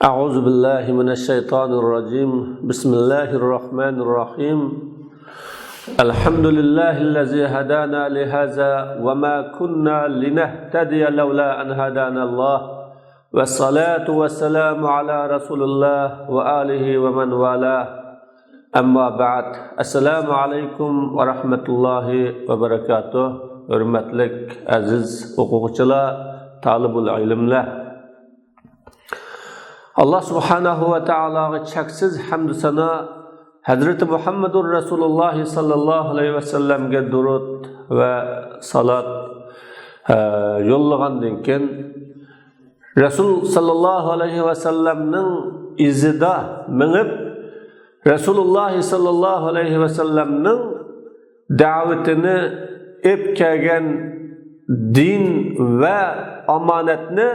أعوذ بالله من الشيطان الرجيم بسم الله الرحمن الرحيم الحمد لله الذي هدانا لهذا وما كنا لنهتدي لولا أن هدانا الله والصلاة والسلام على رسول الله وآله ومن والاه أما بعد السلام عليكم ورحمة الله وبركاته hürmetlik aziz o'quvchilar talibul ilmlar Allah subhanahu ve ta'alaga cheksiz hamd sana Hazreti Muhammedur Rasulullah sallallahu aleyhi ve sellemge durud ve salat yollagandan keyin Rasul sallallahu aleyhi ve sellemning izida minib Rasulullah sallallahu aleyhi ve sellemning davetini epkagan din ve amanatni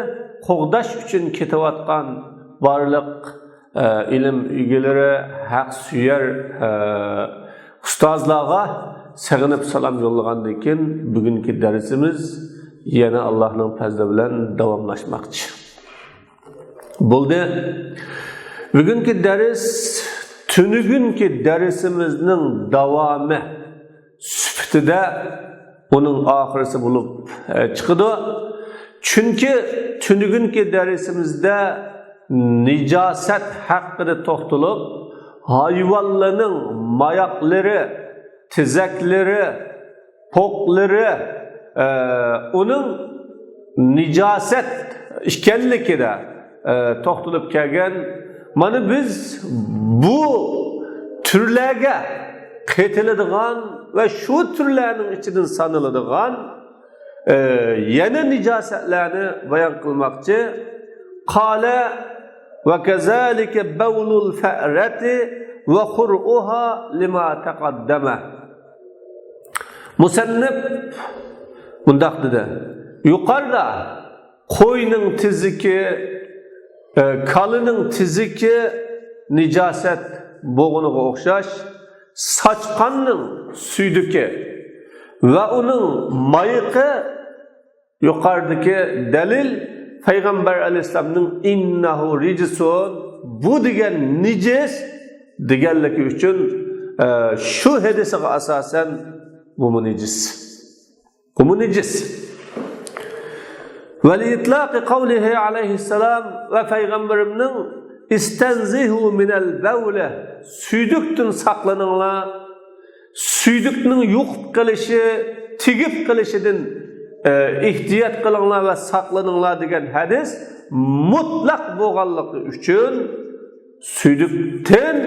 qo'g'dash uchun ketayotgan barliq ilim egalari, haq suyar ustozlarga sig'inib salom yo'llagandan keyin bugungi darsimiz yana Allohning fazli bilan davomlashmoqchi. Bo'ldi. Bugungi dars tunugungi darsimizning davomi sifatida onun oxirisi bo'lib chiqdi. Chunki tunugungi darsimizda nijaset haqqida to'xtalib, hayvonlarning mayoqlari, tizaklari, po'qlari, uning nijaset ekanligida to'xtalib kelgan. Mana biz bu turlarga qaytiladigan ve şu türlerinin içinden sanıladigan yana nijasetlarni bayon qilmoqchi. Qala ve kezalike bawlul fa'rati ve qur'uha lima taqaddama. Musannif bundaq dedi. Yuqorida qo'yning tiziki, kalının tiziki nijaset bo'g'iniga o'xshash, saçqanning suyduki ve onun mayıqı yuqoridagi dalil Peygamber Aleyhisselam'ın innahu rijisun bu degan nicis deganligi uchun şu hadisiga asosan bu nicis. Bu nicis. Ve li-itlaqi qawlihi aleyhisselam ve Peygamberimning istenzihu minel bawle suydukdan saqlaninglar. Suydukning yo'qib qilishi, tigib qilishidan ihtiyat qilinglar ve saqlaninglar degan hadis mutlaq bo'lganligi uchun suydukdan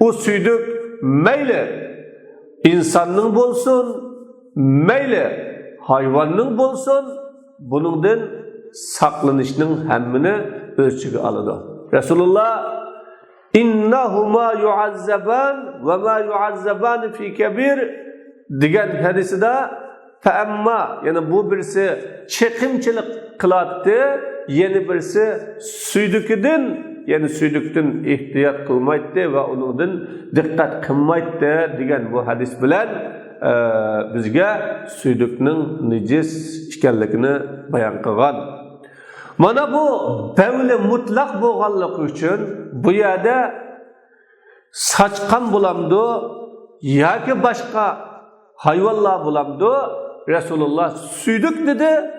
o suyduk mayli insonning bo'lsin, mayli hayvonning bo'lsin, buningdan saqlanishning hammini o'z ichiga oladi. Rasulullah innahuma yu'azzaban ve ma yu'azzaban fi kabir degan hadisida Amma yani bu birisi çekimçilik kılattı, yeni birisi suydukidin, yani suydukdan ihtiyat kılmaydı ve onundan dikkat kılmaydı degan bu hadis bilen bizge suydukning nicis ekanligini bayon qilgan. Mana bu bavli mutlaq bo'lganligi uchun bu yerda saçqan bulamdı yoki boshqa hayvonlar bulamdı. Resulullah suyduk dedi,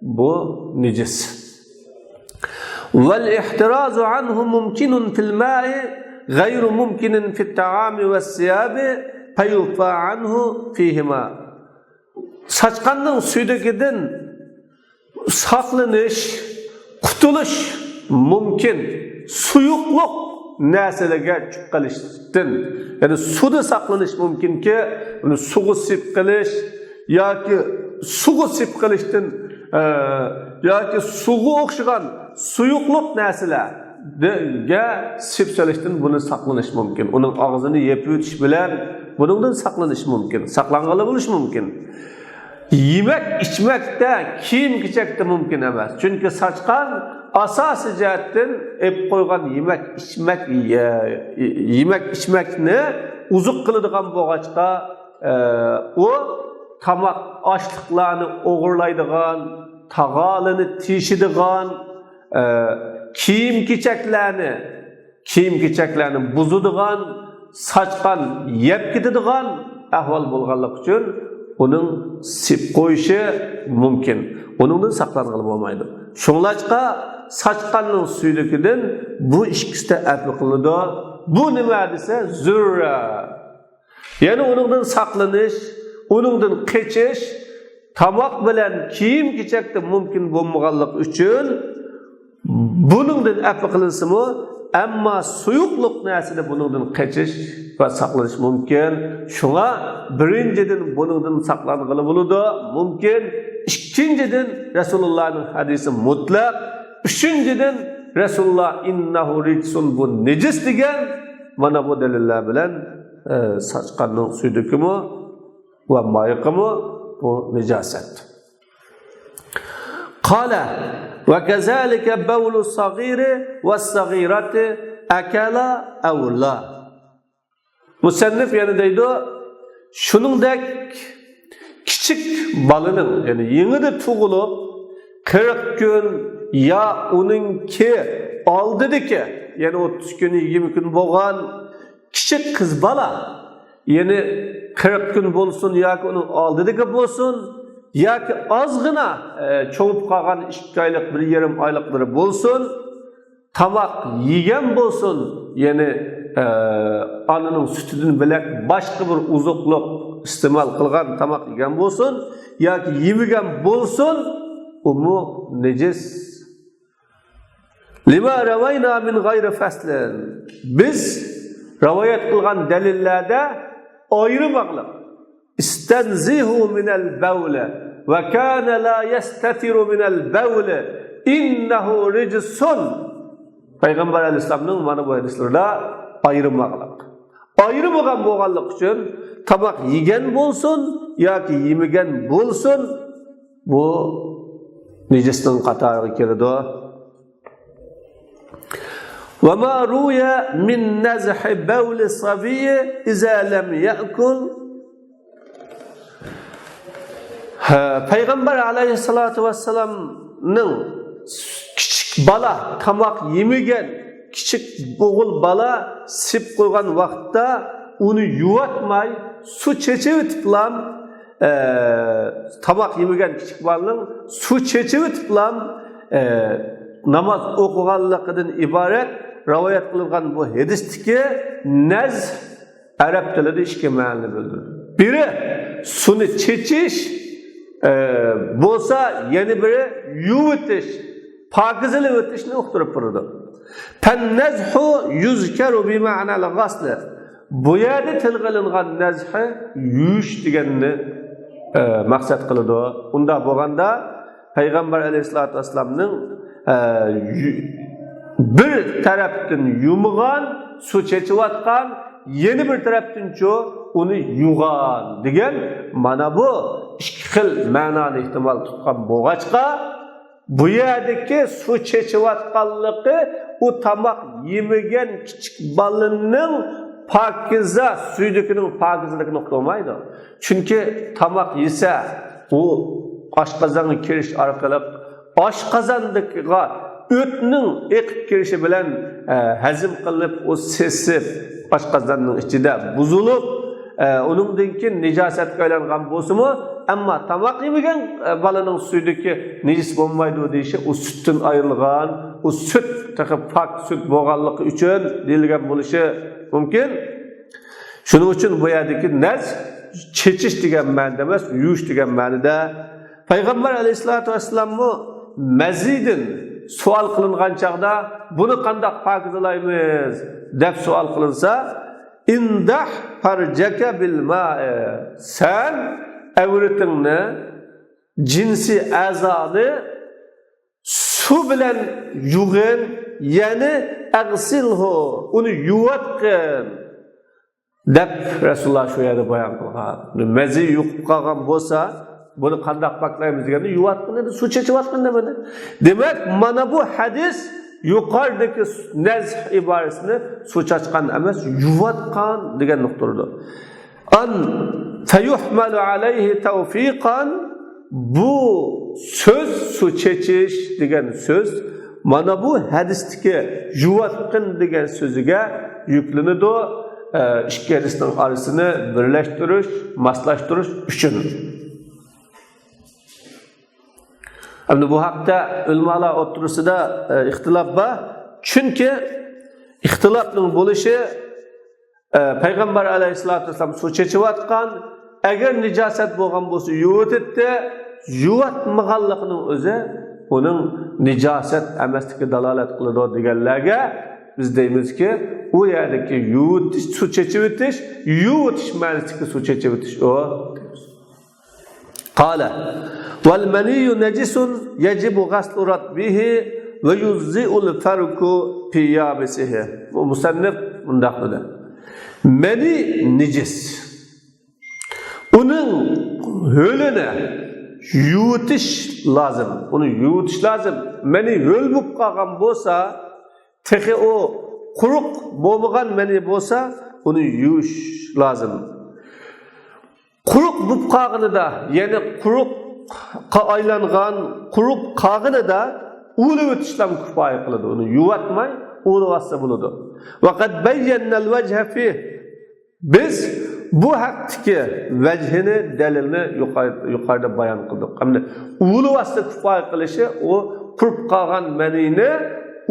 bu nicis. Vel ihtirazu anhu mumkinun fil ma'i gayru mumkinin fit ta'ami ve siyabi fayufa anhu fihima. Saçqanning suydukidan saqlanish, qutulish mumkin. Suyuqliq narsalarga chiqilishdan, ya'ni suvda saqlanish mumkinki, uni suvga sip qilish yoki suvga sip qilishdan yoki suvga o'xshagan suyuqliq narsalarga sip solishdan buni saqlanish mumkin. Uning og'zini yeb o'tish bilan buningdan saqlanish mumkin. Saqlanganli bo'lish mumkin. Yemek içmekte, kiyim kechakda mumkin emas. Chunki saçqan asosiy jihatdan ep qo'ygan yemek içmekni uzuq qiladigan bo'lg'achqa o tamak açlıklarını o'g'irlaydigan, tag'alini teshadigan, kiyim-kechaklarni buzadigan, saçqan, yeb ketadigan ahvol bo'lganlik uchun uning sip qo'yishi mumkin. Uningdan saqlanib bo'lmaydi. Shunlashqa saçqanning suyligidan bu ikkisida afv qilinadi. Bu nima desa zurra. Ya'ni uningdan saqlanish, uningdan qochish tamoq bilan kiyim-kechakda mumkin bo'lmaganlik uchun buningdan afv qilinsimi, ammo suyuqlik narsida buningdan qochish va saqlanish mumkin. Shunga birinchidan buningdan saqlangani bo'ladi, mumkin. İkinchidan Rasulullohning hadisi mutlaq. Üçüncüden Resulullah innahu rijsun bu necis degan mana bu dalillar bilan saçqanning suydukimi va mayqimi bu najosat. Qala va kazalika bawlu sagiri va sagirati akala awla. Musannif yani deydi, shuningdek kichik balaning, yani yengida tug'ilib 40 kun ya onunki aldidiki, yani 30 gün 20 gün bo'lgan kichik qiz bala, yani 40 gün bo'lsin yoki uning oldidiki bo'lsin, yoki ozgina cho'ngib qolgan 2 oylik 1,5 oyliklari bo'lsin, tamoq yegan bo'lsin, yani ananing sutidan bilak boshqa bir uzuqliq iste'mol qilgan tamoq yegan bo'lsin yoki yemagan bo'lsin, umu necis. Lima ravayna min gayri faslin. Biz rivayet kılgan delillerde ayrı bağlı. İstenzihu minel bawle ve kana la yestatiru minel bawle innehu rijsun. Peygamber Aleyhisselam'ın mana bu hadislerde ayrı bağlı. Ayrı bağlı için tabak yegen bolsun yoki yemegen bolsun, bu necisning qatoriga kiradi. وما روي من نزح بول الصبي إذا لم يأكل. Peygamber aleyhissalatu vesselam'ның küçük bala tamak yemegen küçük boğul bala sip koygan vaxtda onu yuvatmay su çeçivitiplam, tamak yemegen küçük balanın su çeçivitiplam namaz okuganlıqdan ibaret rivayet kılıngan bu hadistiki nez Arap tilida ikki ma'noni bildiradi. Biri suni chechish bo'lsa, yana biri yuvitish, pokizalik o'tishni uqtirib turadi. Tan-nazhu yuzkaru bi ma'nal ghasl. Bu yerda tilg'ilingan nazhi yuvish deganni maqsad qiladi. Unda bo'lganda Payg'ambar alayhisolatu vasallamning bir tarafdan yumg'an, su chechivatgan, yeni bir tarafdan uni yug'an degan mana bu ikki xil ma'noni ehtimol tutgan bo'lg'achqa, bu yerdagi su chechivatganligi u tamoq yemagan kichik bolaning pokiza suydikining pokizaligiga qo'ymaydi. Chunki tamoq yesa u oshqozonga kirish orqali oshqozondagiga o'tning eqib kirishi bilan hazm qilinib, o sesib oshqozonning ichida buzilib, uningdan keyin najosatga aylangan bo'lsa-mu, ammo tamoq yemagan bolaning suyidagi najis bo'lmaydi deyishi, u sutdan ayrilgan, u sut taqib pok sut bo'lganligi uchun deyilgan bo'lishi mumkin. Shuning uchun bu yerdagi naz chechish degan ma'noda emas, yuvish degan ma'noda. Payg'ambar alayhisolatu vasallamni mazidin sual qilingan chaqda buni qanday pokizalaymiz deb sual qilinsa, indah farjaka bil ma'i, sen avratingni jinsi a'zoni su bilan yuvgin, ya'ni agsilhu, uni yuvatqin deb Rasululloh shu yerda bayon qilgan. Mazi yuqib qolgan bo'lsa, bunu qanday poklaymiz deganda yuvatqin dedi, su chechivatqin demadi. Demak, mana bu hadis yuqoridagi nazh iborasini su chachqan emas, yuvatqan degan nuqtadir. An fayuhmalu alayhi tawfiqan, bu söz su chechish degan söz mana bu hadisdagi yuvatqin degan so'ziga yuklanadi. Ikki hadisning orasini birlashtirish, moslashtirish uchun. Endi bu haqda ulamolar o'rtasida ixtilof bor. Chunki ixtilofning bo'lishi Payg'ambar alayhisolatu vasallam suv chechayotgan, agar nijosat bo'lgan bo'lsa yuvatdi, yuvatmaganligining o'zi uning nijosat emasligiga dalolat qiladi deganlarga biz deymizki, u yerdagi yuvitish, suv chechaytish, yuvitish ma'nosida suv chechaytish o. Qala wal maniyyu najisun yajibu ghaslu ratbihi ve yuzzi'ul farqu fi yabisihi. Bu musannif bundaq dedi. Mani necis. Onun hölüne yuvitish lazım. Onu yuvitish lazım. Mani höl bo'lib qolgan bo'lsa, tehi o quruq bo'lmagan mani bo'lsa, uni yuvish lazım. Quruq bo'lib qolganida, ya'ni quruqqa aylangan, quruq qolganida uni o'tishdan kifoya qiladi. Uni yuvatmay, uni vassa bo'ladi. Va qad bayyana al-wajha fi. Biz bu haqdagi vajhini, dalilni yuqorida bayon qildik. Hamda uni vassa kifoya qilishi o quruq qolgan manini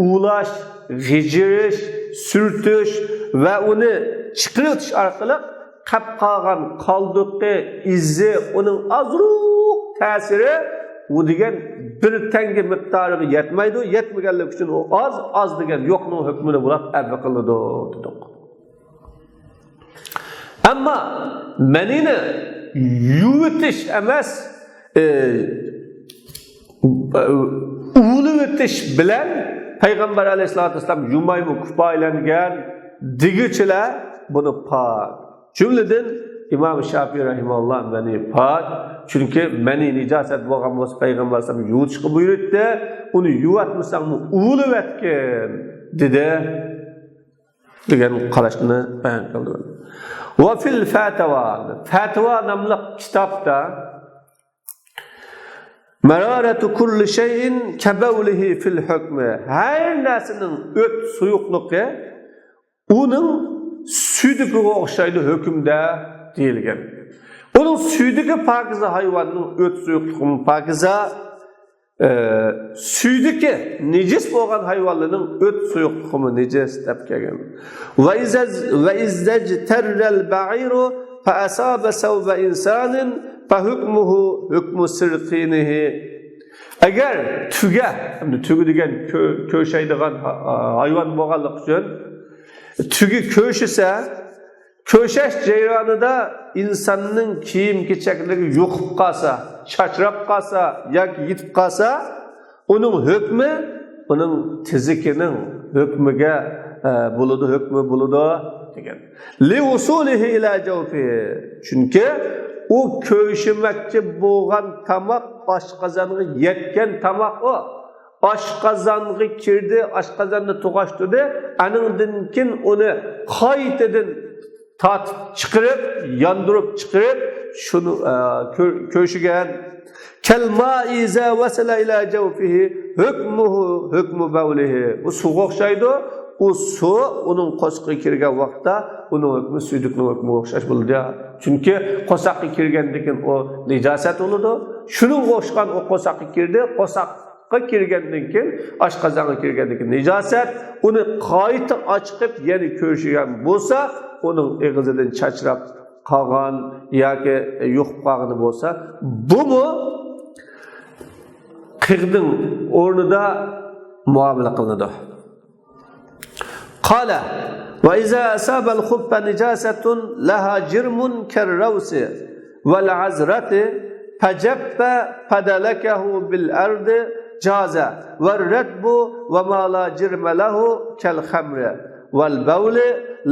ulash, g'ijirish, surtish va uni chiqarib o'tish orqali qap qolgan qoldiqi, izi, uning azruq ta'siri u degan bir tanga miqdoriga yetmaydi, yetmaganlik uchun u az degan yo'qning hukmini bo'lib avval qiladi dedik. Ammo manini yuvitish emas, ulug'itish bilan Payg'ambar alayhisolatu vasallam yumaymu kifoyalangan degichilar buni pok. Jumladan İmam Şafii rahimahullah mani pok. Chunki mani nijosat bo'lgan bo'lsa Payg'ambar alayhisollam yuvishga buyurdi. Uni yuvatmasangmi ulug'atgan dedi. degan qarashni bayon qildi. Va fil fatwa. Fatwa nomli kitobda mararatu kulli shay'in kabawlihi fil hukmi. Har narsaning o't suyuqligi uning suydiga o'xshaydi hukmda deyilgan. Uning suydiga pokiza hayvonning o't suyuqligi pokiza, suydiki nejis bo'lgan hayvonlarning o't suyuqligi nejis deb kelgan. Va izajtarral ba'iru fa asaba sawba insanin fa hukmuhu hukmu sirqinihi. Agar tuga degan ko'shaydigan hayvon bo'lganligi uchun tugi ko'shisa, ko'shash jarayonida insonning kiyim-kechakligi yo'qib qolsa, chachrab qolsa yoki yitib qolsa, uning hukmi uning tizikining hukmiga bo'ladi, hukmi bo'ladi degan. Li usulihi ila jawfi. Chunki u ko'shimoqchi bo'lgan tamoq oshqozonga yetgan tamoq o. Oshqozonga kirdi, oshqozonni tug'ashtirdi, aningdan keyin uni qaytadan tatib chiqarib, yondirib chiqarib, shuni ko'shigan kalma'i za wasala ila jawfihi hukmuhu hukmu bawlihi. Bu suvga o'xshaydi. U suv uning qo'shiqqa kirgan vaqtda uning hukmi suydukning hukmiga o'xshash bo'ladi. Chunki qo'saqqa kirgandan keyin u nijosat bo'ladi. Shuning o'xshagan u qo'saqqa kirdi, qo'saqqa kirgandan keyin oshqozonga kirgandan keyin nijosat, uni qayta ochib, yana ko'rishgan bo'lsa, uning eg'izidan chachrab qolgan yoki yo'qib qolgani bo'lsa, bumi qirqning o'rnida muomala qilinadi. Qala va iza asaba al-khubba nijasatun laha jirmun karrawsi wal azrati fajabba fadalakahu bil ardi jaza wal radbu wa ma la jirma lahu kal khamri wal bawl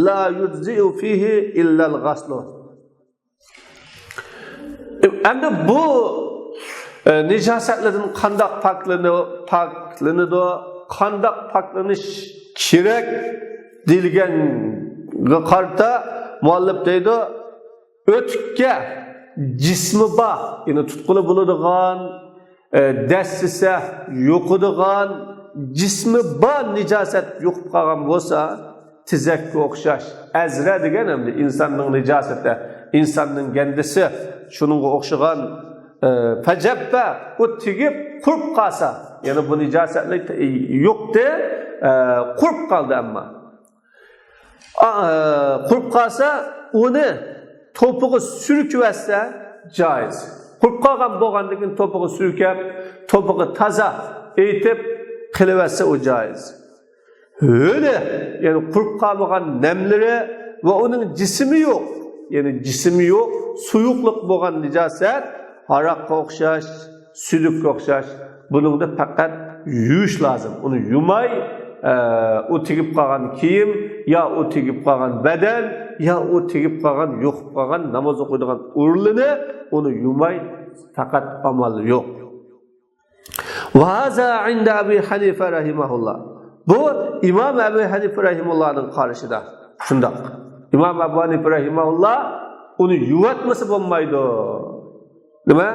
la yujzi'u fihi illa al-ghasl. Endi bu nijosatlardan qandoq paklanadi, qandoq paklanish kerak deyilganga qarta muallif deydi, o'tga jismi bor, ya'ni tutquli bo'ladigan, dassisa yo'qadigan jismi bor nijosat yo'qib qolgan bo'lsa, tizakka o'xshash. Azra degan hamda insonning nijosati, insonning gandisi, shuningga o'xshagan fajabba u tigib qurib qolsa, ya'ni bu nijosatlik yo'qdi, qurib qoldi ammo. Qurib qolsa, uni to'pig'i surkivasa joiz. Qurib qolgan bo'lgandan keyin to'pig'i surkab, to'pig'i toza etib qilaversa u joiz. Öyle, yani qurib qolgan namlari va uning jismi yo'q. Yani jismi yo'q, suyuqlik bo'lgan nijosat, haraqqa o'xshash, suyuqqa o'xshash. Buningda faqat yuvish lozim. Uni yumay, o tegib qolgan kiyim, ya o tegib qolgan badan, ya o tegib qolgan, yo'qib qolgan namoz o'qiydigan o'rnini uni yumay, faqat amal yo'q. Va haza inda Abi Hanifa rahimahullah. Bu İmam Ebu Hanife rahimullah'ın qarşıda. Şundak. İmam Ebu Hanife rahimullah onu yuvatması bo'lmaydi. Nima?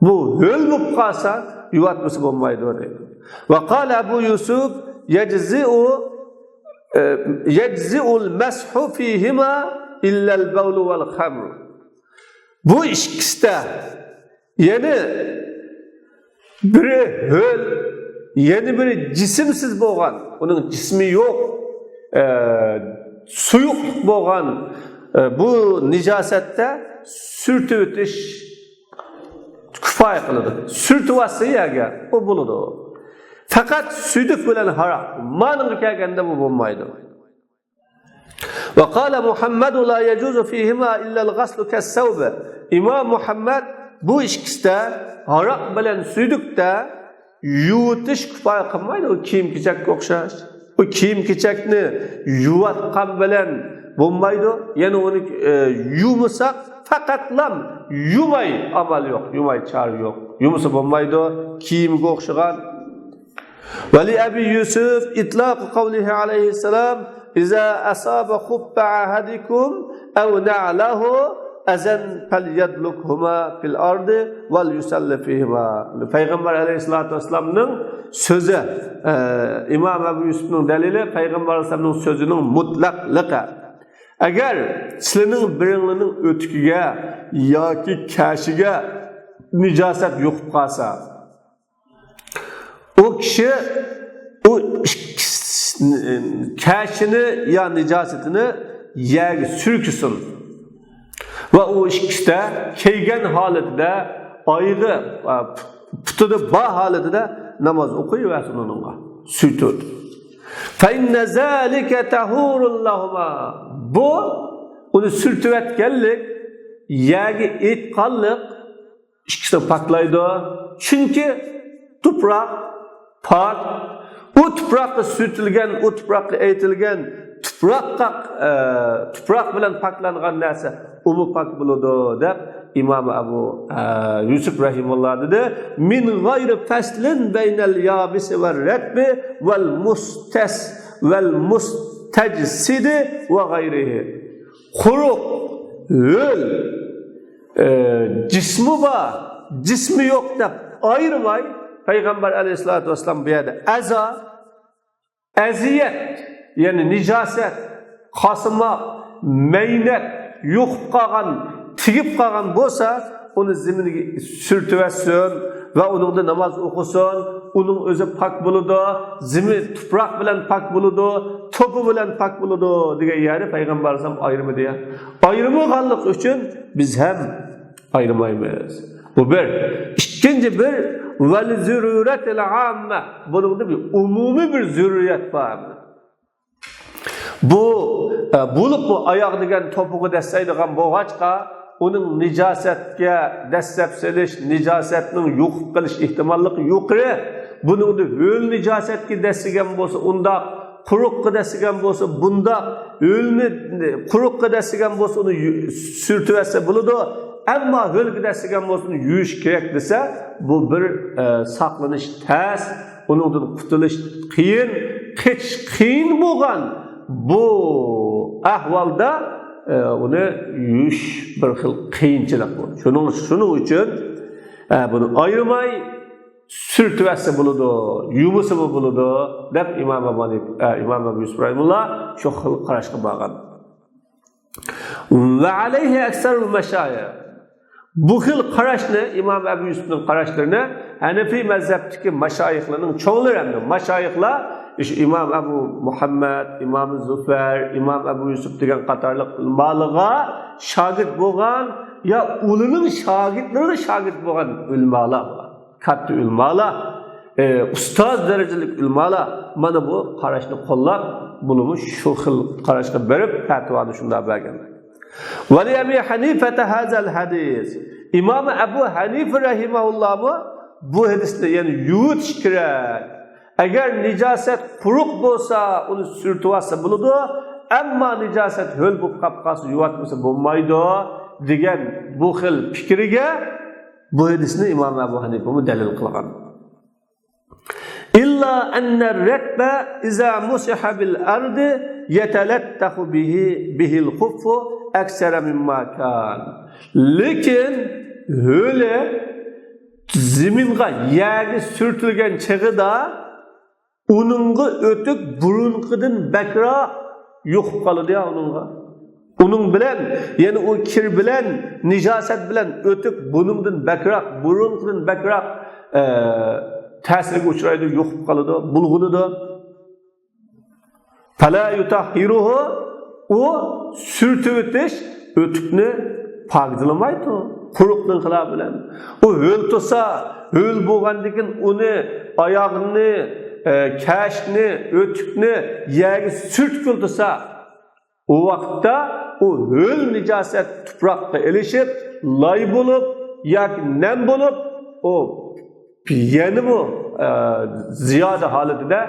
Bu höl bo'lib qolsa yuvatması bo'lmaydi deydi. Va qala Abu Yusuf yajzi'ul mashu fihima illa al-bawl wal khamr. Bu ikkisida yani biri höl, yeni bir cisimsiz bo'lgan, uning jismi yo'q, suyuq bo'lgan bu nijosatda surtib o'tish kifoya qiladi. Surtib olsa agar u bo'ladi. Faqat suyuq bilan harom. Ma'noga kelganda bu bo'lmaydi. Va qala Muhammad la yajuzu fihima illa al-ghasl kas-sawb. İmam Muhammad bu ikkisida haroq bilan suyuqda yuvitish kifoya qilmaydi. O kiyim-kechakka o'xshash. O kiyim-kechakni yuvatgan bilan bo'lmaydi. Ya'ni uni yumsak faqatlam yumay amal yo'q, yumay char yo'q. Yumsa bo'lmaydi, kiyimga o'xshagan. Vali Abi Yusuf itlaq qawlihi alayhi salam iza asaba khubba ahadikum aw na'lahu azan falyadlukhuma fil ardi vel yusalli fihima. Peygamber aleyhissalatu vesselam'ның sözü, İmam Ebu Yusuf'ның delili Peygamber aleyhissalam'ның sözünün mutlaqlığı. Agar sizlarning biringlarning o'tkiga yoki kashiga nijosat yo'qib qolsa, o kishi o kashini ya nijosatini yerga surkisin. Va o ikkisida kelgan holatida oyog'i putida bor holatida namoz o'qiyversin unga. Suytut. Fa inna zalika tahurul lahuma. Bu uni surtiyotganlik, yerga etqanlik ikkisini poklaydi. Chunki tuproq pok, u tuproqqa surtilgan, u tuproqqa aytilgan, tuproq bilan poklangan narsa umi pok bo'ladi deb İmam Abu Yusuf rahimullah dedi. Min gayri faslin beynel yabisi ve retbi vel mustajsidi ve gayrihi. Kuruk, öl, cismi var, cismi yok da ayırmay. Peygamber aleyhissalatü vesselam bir yerde eziyet, yani nicaset, kasıma, meynet, yok kalan, tigib qolgan bo'lsa, uni ziminiga surtiversin va uningda namoz o'qisin, uning o'zi pok bo'ladi, zimi tuproq bilan pok bo'ladi, to'pi bilan pok bo'ladi degan yeri payg'ambar alayhisalom ayirmadi. Ayirmaganlik uchun biz ham ayirmaymiz. Bu bir. Ikkinchi bir val zururatil amma. Buningda bir umumiy bir zurriyat bor. Bu bo'lib bu oyoq degan to'pig'i dasaydigan bo'g'achqa uning nijosatga dastlab selish, nijosatning yo'qib qilish ehtimolligi yuqori. Buningda o'l nijosatga dasigan bo'lsa, unda quruqqa dasigan bo'lsa, bunda o'lni quruqqa dasigan bo'lsa, uni surtiversa bo'ladi. Ammo o'lga dasigan bo'lsa, uni yuvish kerak desa, bu bir saqlanish tas, uningdan qutulish qiyin, qechish qiyin bo'lgan bu ahvolda uni yuvish bir xil qiyinchilik bo'ldi. Shuning uchun buni ayirmay sürtüvəsi buludu, yumusu buludu deb İmam Ebu Yusuf rahimullah şu xil qarashqa bağlan. Ve aleyhi ekserul meşayih. Bu xil qarashni İmam Ebu Yusuf'un qarashlarini Hanefi mezhepteki meşayihlerin çoğuları hem de meşayihler işte İmam Ebu Muhammed, İmam Züfer, İmam Ebu Yusuf degan qatorliq ulamalarga şagird bo'lgan ya ularning shogirdlari shogird bo'lgan ulamalar bor. Katta ulamalar, ustoz darajalik ulamalar mana bu qarashni qo'llab, buni shu xil qarashga berib fatvoni shunda berganlar. Wa li Abi Hanifa hazal hadis. İmam Ebu Hanife rahimahullah bu hadisni yani yutish kerak. Eğer nicaset quruq bo'lsa, uni sürtüp olsa bo'ladi, ammo nicaset ho'l bo'lib qapqasi yuvatmasa bo'lmaydi degan bu xil fikriga bu hadisni İmam Ebu Hanife dalil qilgan. İlla anna ar-rakba iza musiha bil ardi yatalattahu bihil khuffu aksara mimma kan. Lekin öyle ziminga yerga sürtülgen çağıda onunğa ötük burunqıdan bakroq yo'qib qoladi ya onunğa. Onun bilen yani o kir bilen nijaset bilen ötük bunundan bakroq burunqıdan bakroq ta'sirga uchraydi, yo'qib qoladi, bulg'unidi. Fala yutahhiruhu o sürtüp ötish ötükni pokizlamaydi. Quruqning xilofi bilan. O ho'l to'sa, ho'l bo'lgandikin uni oyog'ini, kashni, o'tukni yerga sürtkül to'sa, o vaqtda o ho'l nijoset tuproqqa ilishib, loy bo'lib yoki nam bo'lib, o yana bu ziyoda holatida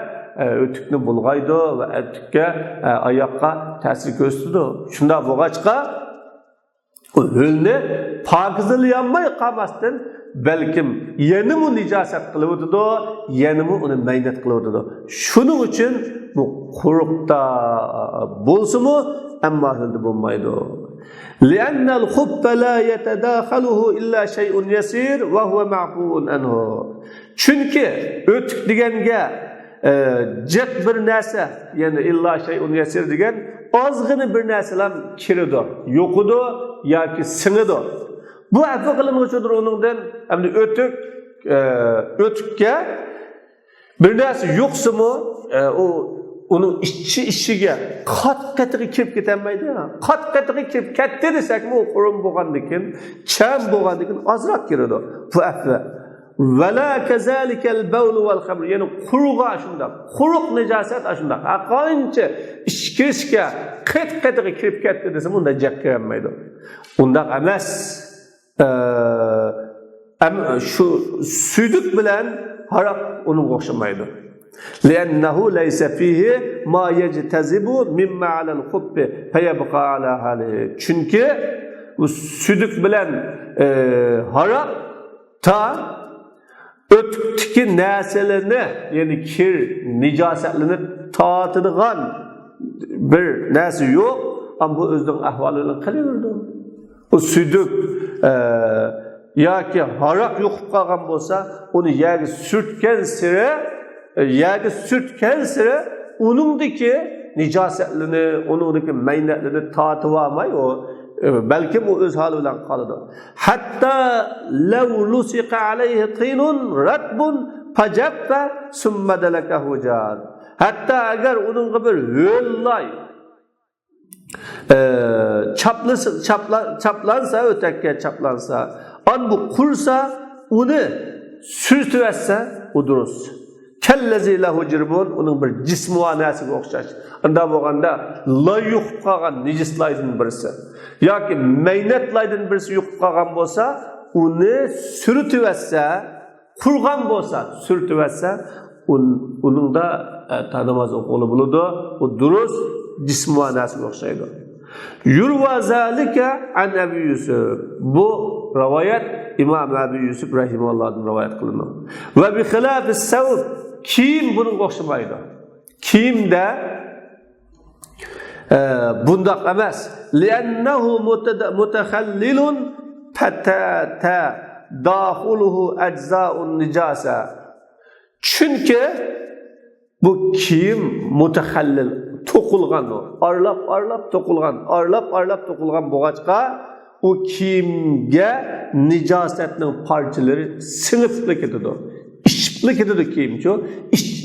o'tukni bulg'aydi va o'tukka oyoqqa ta'sir ko'rsatadi. Shunda bo'lg'achqa o ho'lni pokizlayolmay qolmasdan balkim yana bu nijoset qilib o'tadi, yana bu uni maynat qilib o'tadi. Shuning uchun bu quruqda bo'lsa-mu, ammo ho'lda bo'lmaydi. لأن الخب لا يتداخله إلا شيء يسير وهو معفو عنه. Çünkü o'tik deganga jiq bir narsa, ya'ni illa shay'un yasir degan ozg'ina bir narsalar kiradi, yo'qidi yoki singidi. Bu afu qilinuvchidir uningdan, hamda o'tikka bir narsa yo'qsimi, onun işçiga qat-qatiga kirib ketolmaydi. Qat-qatiga kirib ketdi desakmi, u qurum bo'lgandikin, cham bo'lgandikin ozroq kiradi. Bu afu Vela kezalikel bawl vel khamr. Yani quruğa shunda, quruq nijoset shunda. Qancha ishkirishga qat-qatiga kirib ketdi desam, unda jak kirmaydi. Unda emas. Şu suyduq bilan haraq uning o'xshamaydi. لأنه ليس فيه ما يجتذب مما على الخب فيبقى على حاله. Çünkü bu suyduq bilan haraq ta ötükteki neselerini yani kir, nicasetlerini tatıdığan bir nesi yok ama bu özden ahvalını kılıyordu. O südük ya ki harak yok kalgan olsa onu yerge sürtken sıra onundaki nicasetlerini, onundaki meynetlerini tatıvamay o belki bu öz hali bilan qoladi. Hatta law lusiqa alayhi tinun ratbun fajabba summa dalakahu jar. Hatta agar uningga bir ho'llay chaplansa, o'takka chaplansa, an bu qursa, uni sürtüversa, u durus. Kellezi lahu jirbun, uning bir jismonasiga o'xshash. Unda bo'lganda loy yo'qib qolgan nijislaydan birisi yoki maynatlaydan birisi yo'qib qolgan bo'lsa, uni surtiversa, qurgan bo'lsa, surtiversa, uningda namoz o'qili bo'ladi, u durust jismonasiga o'xshaydi. Yurva zalika an Abi Yusuf. Bu rivoyat İmam Abi Yusuf rahimahullohdan rivoyat qilinadi. Va bi xilafis savb, kiyim bunga o'xshamaydi. Kiyimda bundaq emas. Li'annahu mutakhallilun patata. dahuluhu ecza'un nicasa. Çünkü bu kiyim mutahallil, to'qilgan o. Arlab to'qilgan bo'g'achqa o kiyimga nijosatning parchalari singib ketadi. Ishib ketadi kiyimchi,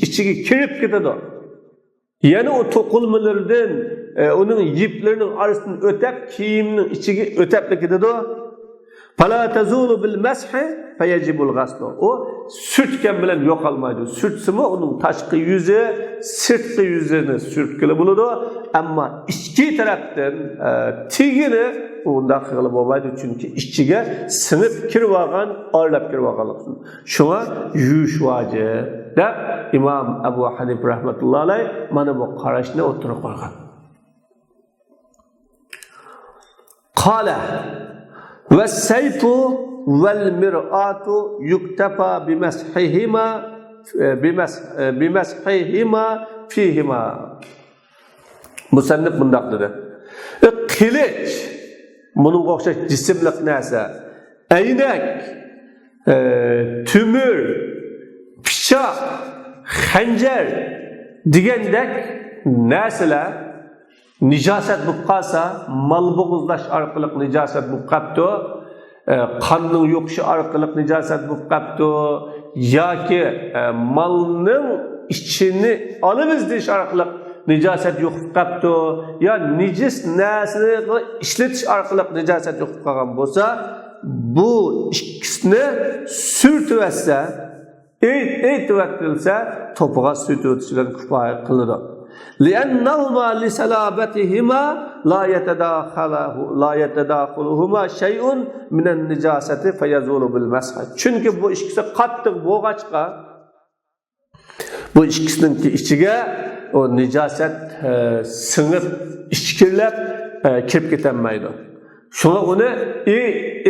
ichiga kirib ketadi. Yani o to'qilmalardan onun yiplarining orasidan o'tib kiyimning ichiga o'tib ketadi. Fala tazulu bil mashi fayajibul ghasl. O sürtken bilan yo'qolmaydi. Sürtsimi onun tashqi yuzi, sirtqi yuzini sürtkili bo'ladi, ammo ichki tarafdan tigini unda qilib bo'lmaydi, chunki ichiga singib kirib olgan, orlab kirib olganligin. Shunga yuvish vojib deb Imom Abu Hanifa rahmatullohi alayh mana bu qarashni o'tirib qo'ygan. Qala va sayfu vel mir'atu yuktafa bimashihima fihima. Musannif bundaq dedi. Qilich bunun o'xshash jismliq narsa, aynak, tümür, pichoq, xanjar degandek narsalar nijosat bo'lib qolsa, mal bo'g'izlash orqali nijosat bo'lib qolibdi, qonning yo'qishi orqali nijosat bo'lib qolibdi, yoki malning ichini olamiz deyish orqali nijosat yo'qib qolibdi, yo nijis narsani ishlatish orqali nijosat yo'qib qolgan bo'lsa, bu ikkisini surtibasa, aytibtilsa, to'pig'a surtib o'tishdan kifoya qiladi. لأنهما لسلابتهما لا يتداخلهما شيء من النجاسة فيزول بالمسح. Çünkü bu ikisi qattiq bo'g'achqa bu ikkisining ichiga o nijosat singib ichkirlab kirib ketolmaydi. Shunga uni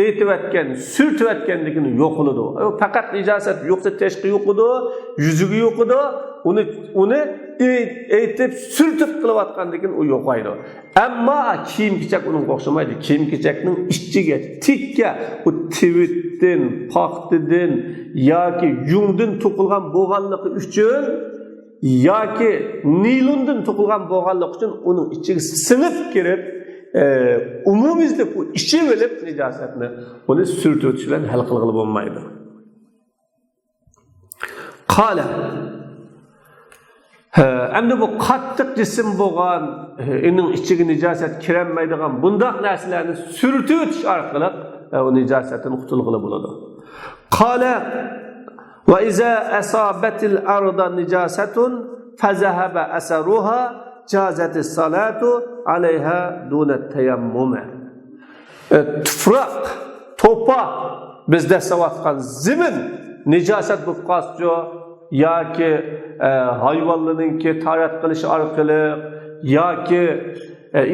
aytibotgan, surtibotganligini yo'qiladi. Faqat nijosat yo'qsa tashqi yo'qidi, yuziga yo'qidi, uni aytib surtib qilayotganligini u yo'qaydi. Ammo kiyim-kechak uning o'xshamaydi. Kiyim-kechakning ichiga, tikka, u tivitdan, paxtadan yoki yungdan to'qilgan bo'lganligi uchun yoki nilondan to'qilgan bo'lganligi uchun uning ichiga singib kirib umumizlik bu ichi bilib nijosatni uni surtib o'tish bilan hal qilib bo'lmaydi. Qala endi bu qattiq jism bo'lgan, uning ichiga nijosat kirolmaydigan bundaq narsalarni surtib o'tish orqali u nijosatdan qutulg'ili bo'ladi. Qala va iza asabatil arda nijasatun fazahaba asaruha jazatis salatu alayha duna tayammum. Tuproq, to'pa bizda savatgan zimin nijosat bo'lib qolsa yoki hayvonlarninki tarat qilishi orqali yoki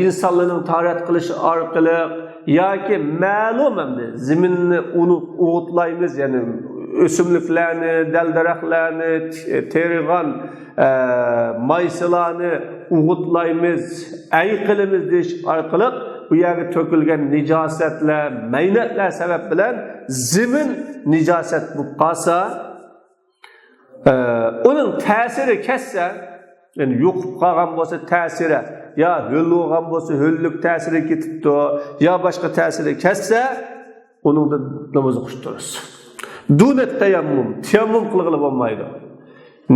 insonlarning tarat qilishi orqali yoki ma'lum endi ziminni o'g'itlaymiz, ya'ni o'simliklarni, dal-daraxtlarni, terigan maysalarni o'g'itlaymiz, ayqilimiz deyish orqali bu yerga to'kilgan nijosatlar, maynatlar sabab bilan zimin nijosat bo'lib qolsa, uning ta'siri kessa, ya'ni yo'qib qolgan bo'lsa ta'siri, yo ho'l bo'lgan bo'lsa ho'llik ta'siri ketibdi, yo boshqa ta'siri kessa, uningda namoz o'qish durust. Dunat tayammum qilg'ili bo'lmaydi.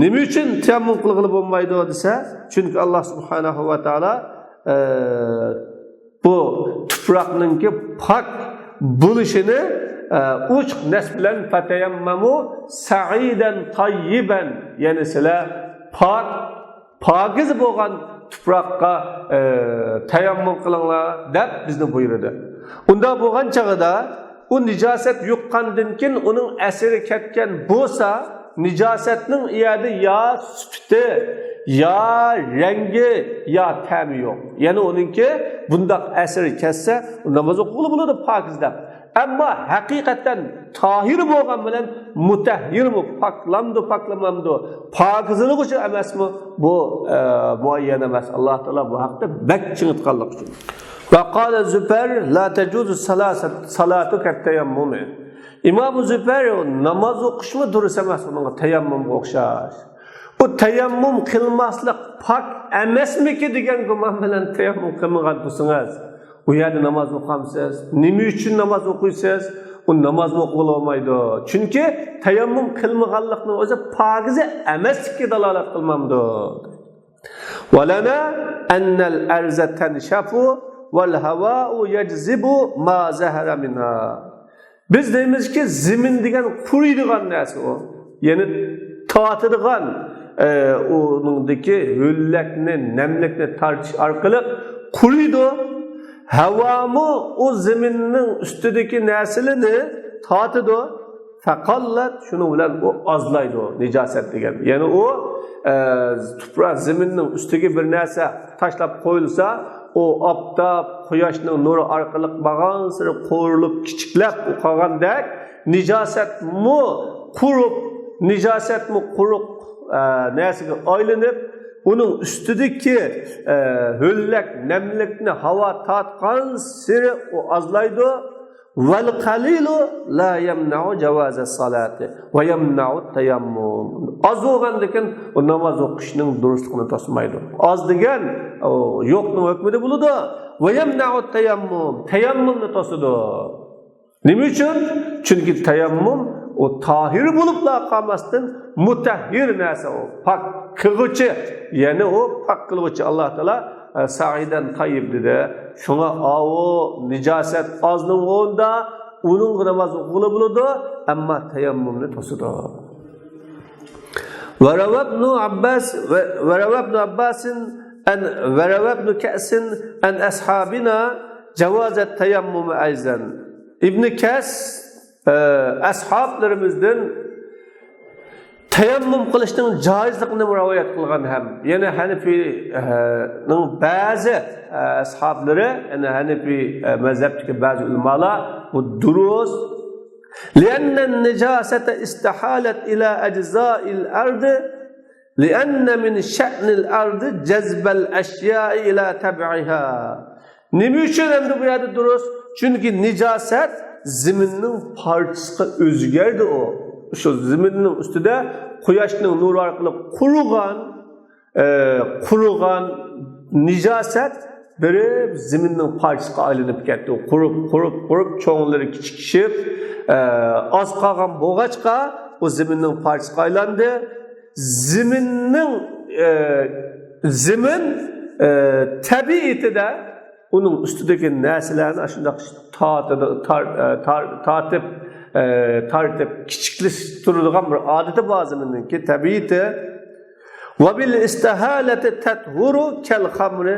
Nima uchun tayammum qilg'ili bo'lmaydi desa, chunki Alloh subhanahu va taolo bu tuproqninki pok bo'lishini uch nas bilan fatayammamu sa'idan tayyiban, ya'ni sizlar pokiz bo'lgan tuproqqa tayammum qilinglar deb bizni buyurdi. Unda bo'lgan chog'ida u nijosat yuqqandan keyin uning asiri ketgan bo'lsa, nijosatning iyada yo sifati, yo rangi, yo ta'mi yo'q. Ya'ni uninki bundoq asiri ketsa, namoz o'qig'ili bo'ladi pokizlab. Ammo haqiqatan tohir bo'lgan bilan mutahhirmi, poklamamdi, pokizligi uchun emasmi? Bu muayyan emas. Alloh taolo bu haqda bak chingitganlik uchun. Ve qala Züfer la tecuzu salatu katayammum. İmam-ı Zübeyir namaz okuşma durursa mesela tayammumga o'xshash. Bu tayammum kılmaslık pak emes mi ki degan gumon bilan tayammum kılmagan bo'lsangiz, u yerda namoz o'qamsiz. Nima uchun namoz o'qiysiz? U namoz o'qilolmaydi. Chunki tayammum kılmaganlikning o'zi pokiza emaslikka dalolat qilmamdi. Walana annal arza tanshafu wal hava'u yajzibu ma zahara minha. Biz deymizki zimin degan quriydigan narsa o. Ya'ni tortadigan onundaki hüllekni, nemlikni tartish orqali quriydi. Havamı o zeminin üstündeki narsalarni tortadi. Faqallat shuni bilan o azlaydi o nijoset degan. Ya'ni o tuproq zeminin üstüge bir narsa tashlab qo'yilsa, o aptab quyoshning nuri orqali bag'on siri qo'rilib kichiklab qolgandek nijosetmi qurib nijosetmi quruq narsaga aylanib uning ustidagi ho'llak namlikni havo tortgan siri o azlaydi. Val qalilu la yamna'u jawaz as-salati va yamna'u tayammum. Az bo'lgandan o namoz o'qishning durustligini to'smaydi. Az degan yo'qning hukmida bo'ladi. Va yamna'u tayammum. Tayammumni to'sadi. Nima uchun? Chunki tayammum o tahir bo'libla qolmasdan mutahhir narsa o. Pak qilg'uchi, ya'ni o pak qilg'uchi Alloh taolo Sa'iden tayyib dedi. Şuna o nicaset azның onda onun namaz o'qili bo'ladi, ammo tayammumni to'sadi. Wa rawabnu Abbasin an wa rawabnu Ka'sin an ashabina jawaz at-tayammum ayzan. İbn Kas ashablarimizdan tayammum qilishning joizligini rivoyat qilgan ham. Ya'ni Hanifining ba'zi ashablari, ya'ni Hanifi mazhabdagi ba'zi ulamolar bu durust. Lianna an-najasata istahalat ila ajza'il ard, lianna min sha'nil ard jazbal ashya'i ila tab'iha. Nima uchun endi bu yerda durust? Chunki nijosat zaminning parchasiga o'zgardi o. Şu zeminin üstüde quyoshning nuri orqali qurugan nijoset biri zeminning parchasiga aylanib ketdi. Qurib cho'nglari kichikishib, oz qolgan bo'g'achqa o zeminning parchasiga aylandi. Zemin tabiatida uning ustidagi narsalarni shunday tartib kichikleştirilgan bir adeti bazımınınki tabiiti ve bil istihaleti tethuru kel hamri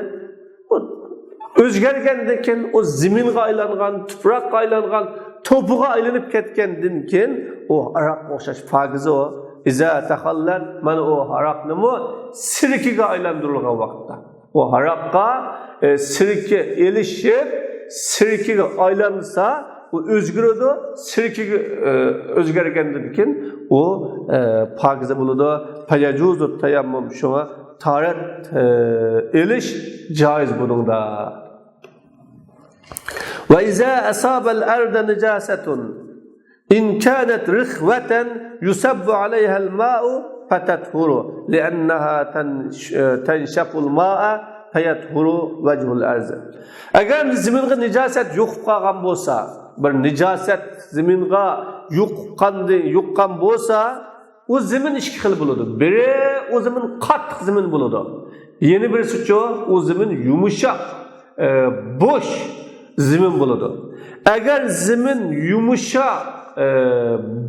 özgergendeki o ziminga aylangan, tuproqqa aylangan, topuğa aylanıp ketkendan keyin o araqqa o'xshash fagizi o iza tahallat mana o haraqni sirkiga aylantirilgan vaqtda o haraqqa sirki elishib sirkiga aylansa o özgürüdü, sirkiga özgergendan keyin o pakize bo'ladi. Fayajuzu tayammum shuna tarat elish joiz buningda. Ve iza asaba al-arda najasatun in kanat rikhwatan yusabbu alayha al-ma'u fatathuru li'annaha tanshafu al-ma'a fayathuru wajhu al-arz. Agar zaminga najosat yo'q qolgan bo'lsa, bir nijoset zeminga yuqqan bo'lsa, o zemin ikki xil bo'ladi. Biri o zemin qattiq zemin bo'ladi. Yeni birisi o zemin yumshoq, bo'sh zemin bo'ladi. Agar zemin yumshoq,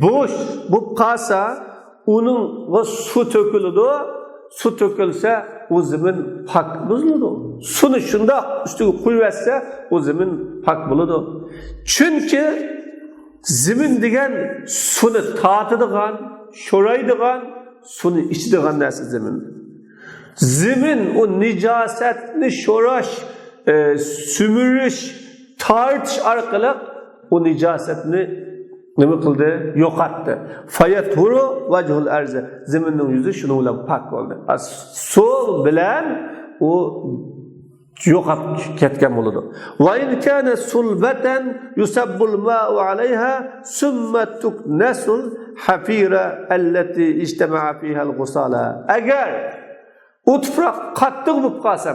bo'sh bo'lib qolsa, uning suv to'kiladi. Su to'kilsa, o zemin pak buziladi. Suni shunda ustiga qo'yversa, o zemin pak bo'ladi. Chunki zemin degan suni tortadigan, sho'raydigan, suni ichadigan narsa zemin. Zemin o nijosatni sho'rash, sumirish, tortish orqali o nijosatni nima qildi? Yo'qotdi. Fayathuru wajhul arz. Zeminning yuzi shuni bilan pak bo'ldi. Suv bilan o yo'qab ketgan bo'ladi. Va in kana sulbatan yusabbul ma'u 'alayha summa tuknasul hafira allati ijtama'a fiha al-ghusala. Agar u tuproq qattiq bo'lib qolsa,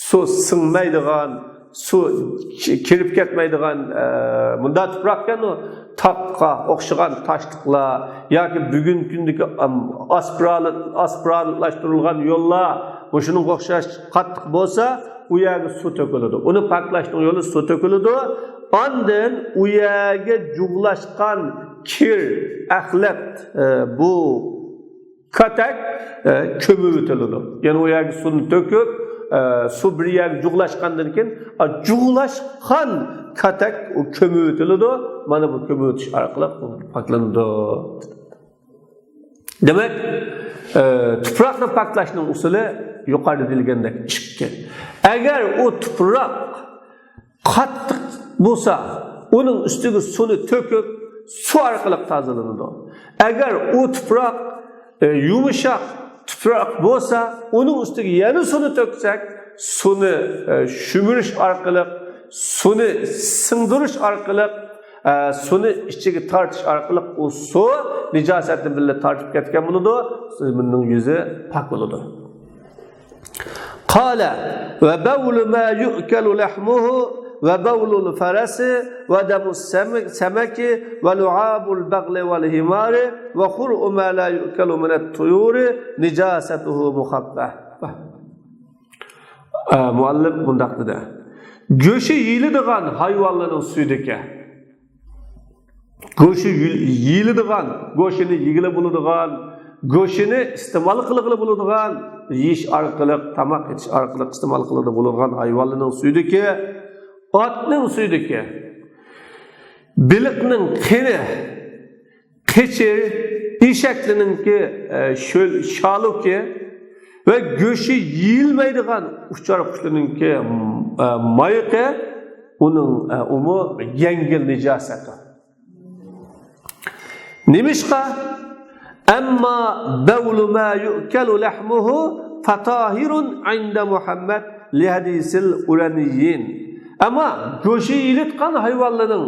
su singmaydigan, su kirib ketmaydigan bunda tuproqdan tapqa o'xshagan toshliqlar yoki bugungi kundagi asfaltlashtirilgan yo'llar o'shaning o'xshash qattiq bo'lsa, u yerga suv to'kiladi. Uni paklashning yo'li suv to'kiladi. Ondan u yerga jug'lashgan kir, axlat bu katak ko'mitiladi. Ya'ni u yerga suvni to'kib, suv bir yerga jug'lashgandan keyin jug'lashgan katak u ko'mitiladi. Mana bu ko'mitish orqali paklanadi. Demak, tuproqni paklashning usuli yuqorida deyilgandek ikki. Agar u tuproq qattiq bo'lsa, uning ustiga suvni to'kib, suv orqali tozalanadi. Agar u tuproq yumshoq tuproq bo'lsa, uning ustiga yana suvni to'ksak, suvni shumirish orqali, suvni singdirish orqali, suvni ichiga tortish orqali u suv nijosatni bilan tortib ketgan bo'ladi, uning yuzi pok bo'ladi. Qala va bawlu ma yu'kalu lahmuhu va bawlul farasi va damus samaki va lu'abul bagli wal himari va khur'u ma la yu'kalu min at-tuyuri nijasatuhu mukhaffaf. Muallif bundaq dedi. Go'shi yeyiladigan hayvonlarning suyidagi go'shi yeyiladigan, go'shini yegili bo'ladigan, go'shini iste'mol qilg'ili bo'ladigan, yeyish orqali, tamoq etish orqali iste'mol qiladi bo'ladigan hayvonlarning suyidagi, otning suyidagi, biliqning qini, qechir, eshaklarningki shaluki va go'shi yeyilmaydigan uchar qushlarningki mayiqi, uning yengil nijosati. Nimishqa amma bawlu ma yu'kalu lahmuhu fatahirun 'inda Muhammad li hadisil ulaniyyin. Amma go'shi yeyilgan hayvonlarning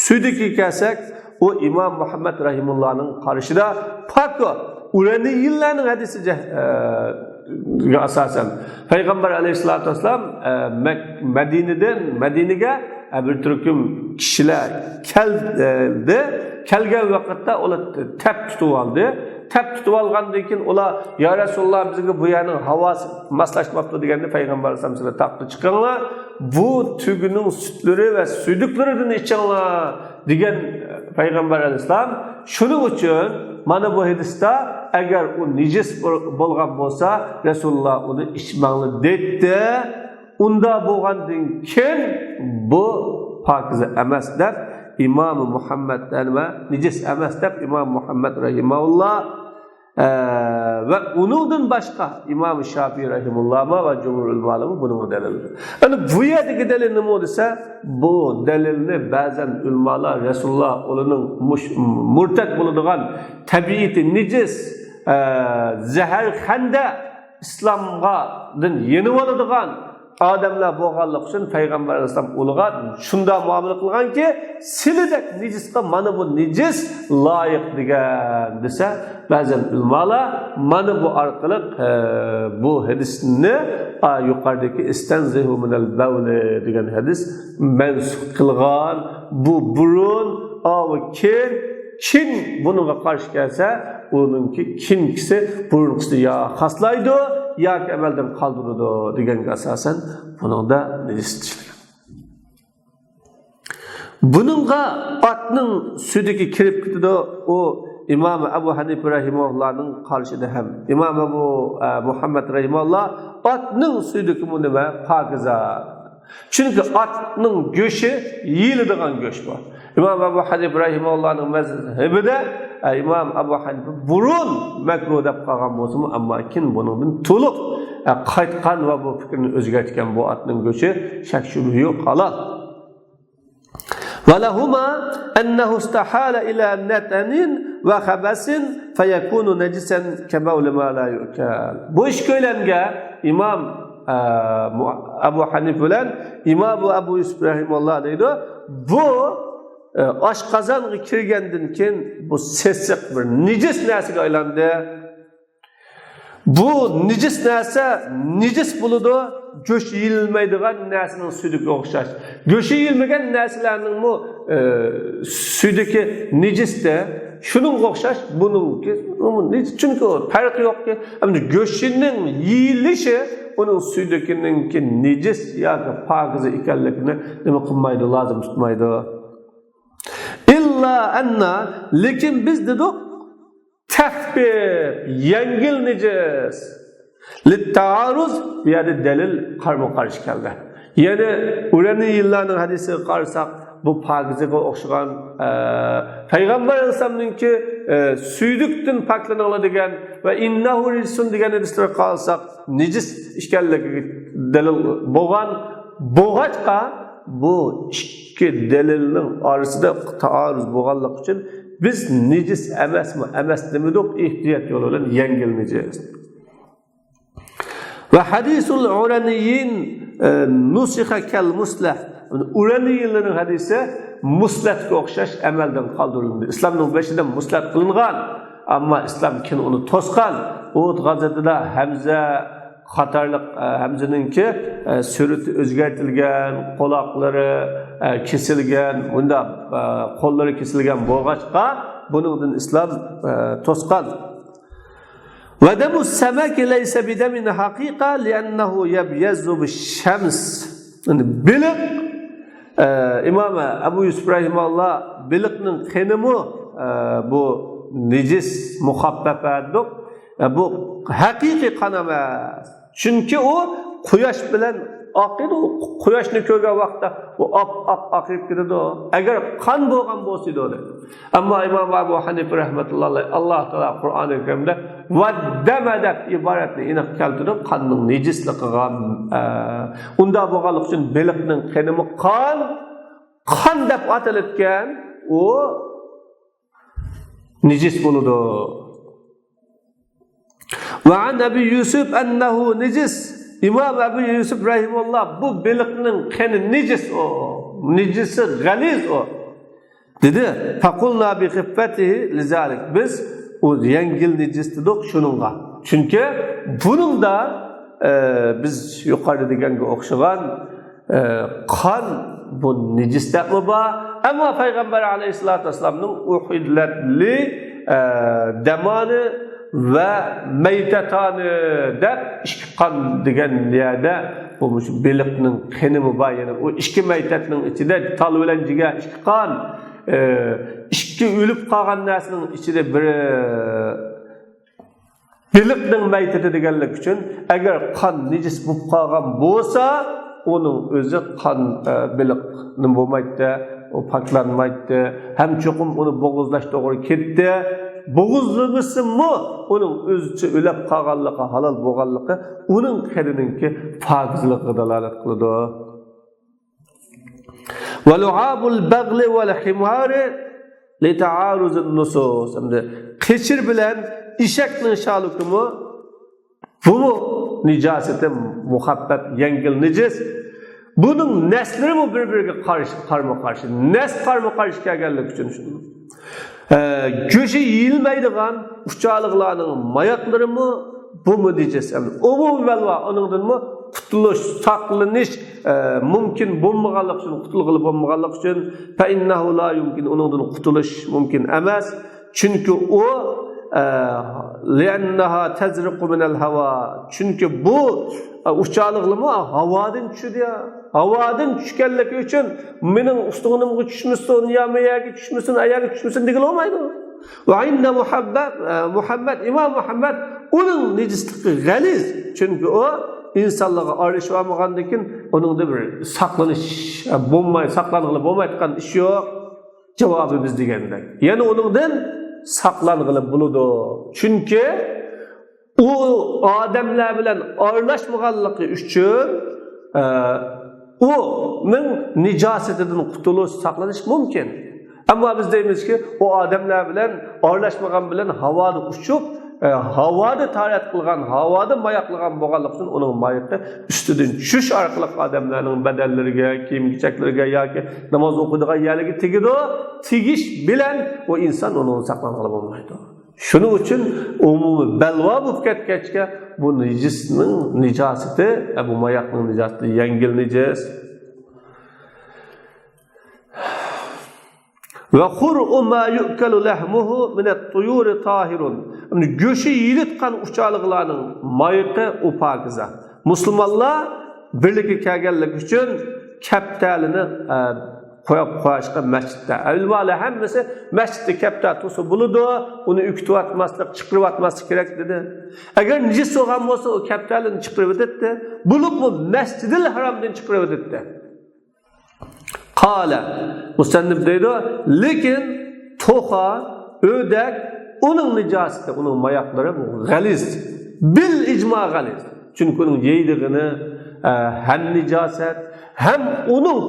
sudiki kelsak, o İmam Muhammad rahimullahning qarashida pok ulaniylarning hadisiga asosan Payg'ambar alayhisolatu vasallam Madinaga bir turkum kishilar keldi. Kelgan vaqtda ular tap tutib oldi. Tap tutib olgandan keyin ular "Ya Rasululloh, bizga bu yerning havosi maslashmabdi" deganda Payg'ambar alayhisolatu vasallam taqdi chiqinglar, bu tugining sutlari va suyduklaridan ichinglar degan Payg'ambar alayhisolam. Shuning uchun mana bu hadisda agar u nijis bo'lgan bo'lsa, Rasululloh uni ichmanglar dedi. Unda bo'lgandan keyin bu pokiza emas deb İmam Muhammad nijis emas deb İmam Muhammad rahimahullah ve onundan başqa İmam Şafii rahimahullah ve cumhur ulamaları bunun delili. Yani bu yerdeki delil nima desa, bu delilni ba'zan ulamalar Rasululloh o'zining murtad bo'ladigan tabiati nijis zahar xanda islomgadan yenib oladigan adamlar bo'lganlik uchun Payg'ambar alayhisalom ularga shunda muomala qilganki, silidek nijisga mana bu nijis loyiq degan desa, ba'zan ulamalar mana bu orqali bu hadisni yuqoridagi istanzihu minal bawl degan hadis mansub qilgan. Bu burun kim bunga qarshi kelsa, uningki kimkisi burunqisi ya xaslaydi yoki amaldan qoldiradi deganga asosan buningda nijischilik. Buningga otning sudiga kirib ketadi. O İmam Abu Hanife rahimahullohning qarshida ham İmam Abu Muhammad rahimahulloh otning sudiga nima pokiza. Chunki otning go'shi yeyiladigan go'sh bor. İmam Abu Hanife rahimahullohning mazhabida İmam Abu Hanife burun makruh deb qolgan bo'lsa, ammo kin buningdan to'liq qaytgan va bu fikrni o'zgartirgan bu otning go'shi shak shubha yo'q, halol. Valahuma annahu istahala ila natanin va khabasin fayakunu najisan kabawl ma la yu'kal. Bu ish ko'ylanga İmam Abu Hanif bilan İmam Abu Yusuf rahimahulloh deydi, bu oshqozonga kirgandan keyin bu sessiq bir nijis narsaga aylandi. Bu nijis narsa nijis bo'ladi, go'sht yeyilmaydigan narsaning sudiga o'xshash. Go'sht yeyilmagan narsalarning bu sudiki nijisda shuning o'xshash buningki chunki farqi yo'qki. Endi go'shtning yeyilishi uning sudikininki nijis yoki pokiza ekanligini nima qilmaydi, lozim tutmaydi. İlla anna lekin biz dedik tahbib yengil nijis littaaruz bu yerda dalil qarama-qarshi keldi. Ya'ni ularning yillarning hadisiga qarasak bu pokizaga o'xshagan payg'ambar alayhisolamninki suydukdan poklaniladigan va innahu rijsun degan hadislar qolsak nijis ekanligiga dalil bo'lgan bo'g'achqa bu ikki dalilning orasida taarruz bo'lganligi uchun biz nijis emasmi emas demadik, ehtiyot yo'li bilan yengil nijis. Va hadisul uraniyin nusikha kal muslah. Uraniylarning hadisi muslatga o'xshash amaldan qoldirildi. Islomning beshidan muslat qilingan, ammo islom kin uni to'sgan. Uhud g'azotida Hamza qatorliq Hamzaninki surati o'zgartirilgan, quloqlari kesilgan, unda qo'llari kesilgan bo'lg'achqa buningdan islom to'sgan. Va damu samaki laysa bidamin haqiqa li'annahu yabyazu bish-shams. Biliq İmam Abu Yusuf rahimahulloh biliqning qenimi bu nijis muhabbafatdir. Bu haqiqiy qon emas. Chunki u quyosh bilan oqidi, quyoshni ko'rgan vaqtda u oqib ketadi. Agar qon bo'lgan bo'lsa edi. Ammo Imom Abu Hanif rahmatullohi Alloh taolo Qur'oni Karimda vaddamadak iboratni aniq keltirib qonning nijisligiga unda bo'lganlik uchun biliqning qenimi qon deb atalgan u nijis bo'ladi. Ve an Ebu Yusuf ennehu nicis. İmam Ebu Yusuf rahimullah bu biliqning qeni nicis o. Nicisi galiz o. Dedi. Fakulna bi xiffatihi lizalik. Biz o yengil nicis dedik şununla. Çünkü bunun da biz yukarı degenge o'xshagan qon bu nicis deb var. Ama Peygamber aleyhissalatu vesselam'ның uhidletli damani ve meytetani deb ikki qon degan yerda bu biliqning qenimi bor. Yani o ikki meytetning ichida tal bilan jigar ikki qon, ikki o'lib qolgan narsaning ichida biri biliqning meyteti deganlik uchun agar qon nijis bo'lib qolgan bo'lsa, onun o'zi qon biliqning bo'lmaydi, o paklanmaydi. Hem cho'qim uni bo'g'izlash to'g'ri ketdi. Bo'g'izlamasimi uning o'zicha o'lib qolganligi halol bo'lganligi uning qanininki pokizligiga dalolat qiladi. Va lu'abul bagli val himari li ta'aruz an-nusus. Endi qechir bilan eshakning shalukimi bu nijosati muhabbat yengil nijis. Buning naslari bir-biriga qarama-qarshi. Nasl qarama-qarshi kelganlik uchun shuni. Go'shi yeyilmaydigan uchoqlarning mayoqlarimi bu nijis. Umumiy valva oningdanmi qutulish, saqlanish mumkin bo'lmaganlik uchun, qutulg'ili bo'lmaganlik uchun fa innahu la yumkin oningdan qutulish mumkin emas. Chunki u li'annaha tazriqu min al-hava. Chunki bu uchoqlarimi havodan tushadi. Havadan tushganligi uchun mening ustunimga tushmasin, yamayaga tushmasin, ayaga tushmasin degan olmaydi. Va inda Muhammad Imom Muhammad uning nijisligi g'aliz. Chunki u insonlarga aralashib olmagandan keyin uningda bir saqlanish bo'lmay, saqlanig'ili bo'lmayotgan ish yo'q. Javobi biz degandek. Ya'ni uningdan saqlanig'ili bo'ladi. Chunki u odamlar bilan aralashmaganligi uchun onun nicasetinden qutuluş saqlanish mumkin. Ama biz deymiz ki o adamlar bilan aralashmagan bilan havada uçup havoda tarat qilgan, havoda mayoqlagan bo'lganligi uchun uning mayoqi ustidan tushish orqali odamlarning badallariga, kiyim-kechaklariga yoki namoz o'qidigan yerlarga tegadi. Tegish bilan o inson uni saqlanib bo'lmaydi. Shuning uchun umumiy balvo bo'lib ketgachga bu nijosati, bu mayoqning nijosati yengil nijos. Ve khur'u ma yu'kalu lahmuhu min at-tuyur tahirun. Göşü yilitkan uçalıqlarning mayıqı u pakiza. Müslümanlar birlikte kelganlik uchun kaptalini qo'yib qo'yishga masjidda. Avvalo hammasi masjidda kaptal tursa bo'ladi, uni ukitib atmaslik, chiqarib atmaslik kerak dedi. Agar nijis bo'lgan bo'lsa, o kaptalini chiqarib o'tadi. Bulubmi Masjidil Haromdan chiqarib o'tadi. Qala musannif deydi, lekin to'xa, o'dak uning nijosati, uning mayoqlari bu g'aliz. Bil ijmo g'aliz. Chunki uning yeydigini ham nijosat, ham uning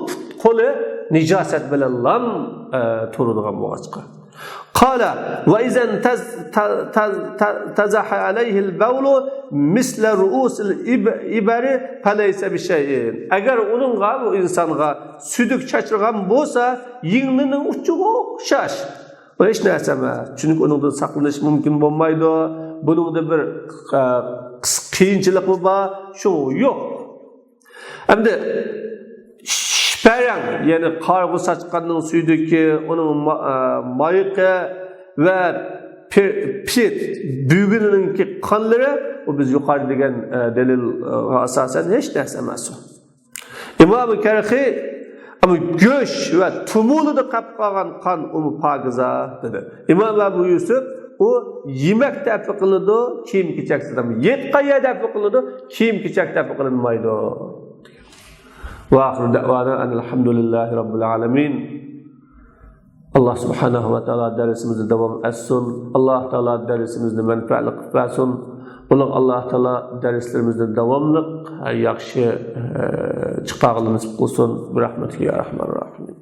qo'li nijosat bilan lam turadigan bo'lg'achqa. Qala va izan tazaha alayhi al-bawl misla ru'us al-ibari falaysa bi shay'in. Agar uningga bu insonga suduk chachirgan bo'lsa, yingnining uchiga o'xshash. Bu hech narsa emas. Chunki uningdan saqlanish mumkin bo'lmaydi. Buningda bir qiyinchilik bor, shu yo'q. Endi şperang, yani qarg'u saçqanning suyduki, uning mayiqi ve pit büyüğününki qonlari, o biz yuqori degan delil asosan hech narsa emas. İmam Karxiy ama go'sh va tumulida qolib qolgan qon uni pokiza dedi. İmam Abu Yusuf o yemek tafi qiladi, kiyim-kechak yetqaya tafi qiladi, kiyim-kechak tafi qilinmaydi. وآخر دعوانا أن الحمد لله رب العالمين. الله سبحانه وتعالى درسimizni davom etsin. Allah Taala dersimizni manfaatli qilsin. Allah Taala derslerimizni davomli yaxshi chiqarib qilsin. Bi rahmatihi ya rahmanir rahim.